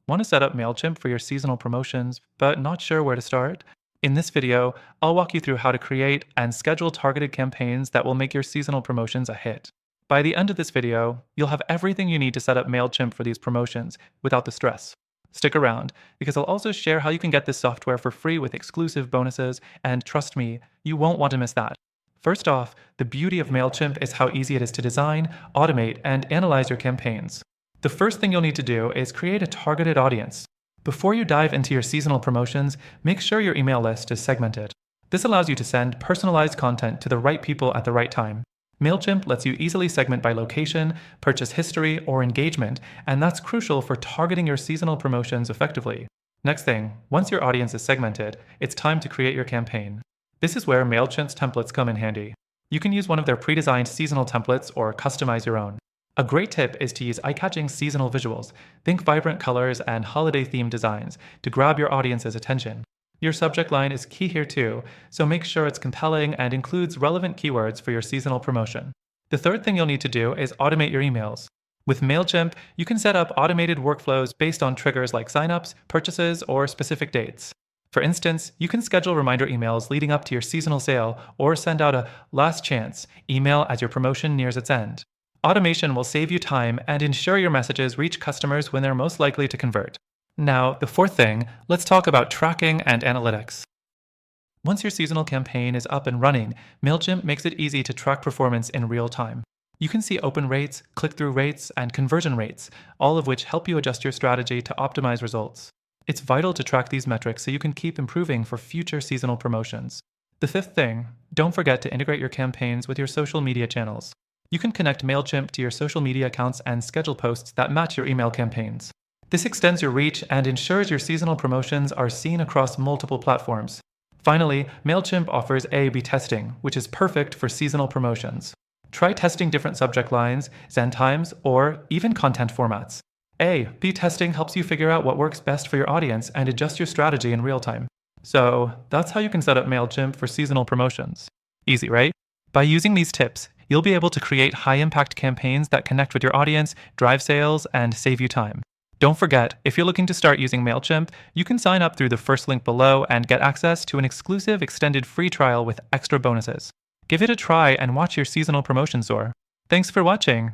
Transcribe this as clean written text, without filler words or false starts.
Want to set up Mailchimp for your seasonal promotions, but not sure where to start? In this video, I'll walk you through how to create and schedule targeted campaigns that will make your seasonal promotions a hit. By the end of this video, you'll have everything you need to set up Mailchimp for these promotions without the stress. Stick around, because I'll also share how you can get this software for free with exclusive bonuses, and trust me, you won't want to miss that. First off, the beauty of Mailchimp is how easy it is to design, automate, and analyze your campaigns. The first thing you'll need to do is create a targeted audience. Before you dive into your seasonal promotions, make sure your email list is segmented. This allows you to send personalized content to the right people at the right time. Mailchimp lets you easily segment by location, purchase history, or engagement, and that's crucial for targeting your seasonal promotions effectively. Next thing, once your audience is segmented, it's time to create your campaign. This is where Mailchimp's templates come in handy. You can use one of their pre-designed seasonal templates or customize your own. A great tip is to use eye-catching seasonal visuals, think vibrant colors and holiday-themed designs, to grab your audience's attention. Your subject line is key here too, so make sure it's compelling and includes relevant keywords for your seasonal promotion. The third thing you'll need to do is automate your emails. With Mailchimp, you can set up automated workflows based on triggers like signups, purchases, or specific dates. For instance, you can schedule reminder emails leading up to your seasonal sale or send out a last chance email as your promotion nears its end. Automation will save you time and ensure your messages reach customers when they're most likely to convert. Now, the fourth thing, let's talk about tracking and analytics. Once your seasonal campaign is up and running, Mailchimp makes it easy to track performance in real time. You can see open rates, click-through rates, and conversion rates, all of which help you adjust your strategy to optimize results. It's vital to track these metrics so you can keep improving for future seasonal promotions. The fifth thing, don't forget to integrate your campaigns with your social media channels. You can connect Mailchimp to your social media accounts and schedule posts that match your email campaigns. This extends your reach and ensures your seasonal promotions are seen across multiple platforms. Finally, Mailchimp offers A/B testing, which is perfect for seasonal promotions. Try testing different subject lines, send times, or even content formats. A/B testing helps you figure out what works best for your audience and adjust your strategy in real time. So, that's how you can set up Mailchimp for seasonal promotions. Easy, right? By using these tips, you'll be able to create high-impact campaigns that connect with your audience, drive sales, and save you time. Don't forget, if you're looking to start using Mailchimp, you can sign up through the first link below and get access to an exclusive extended free trial with extra bonuses. Give it a try and watch your seasonal promotion soar. Thanks for watching.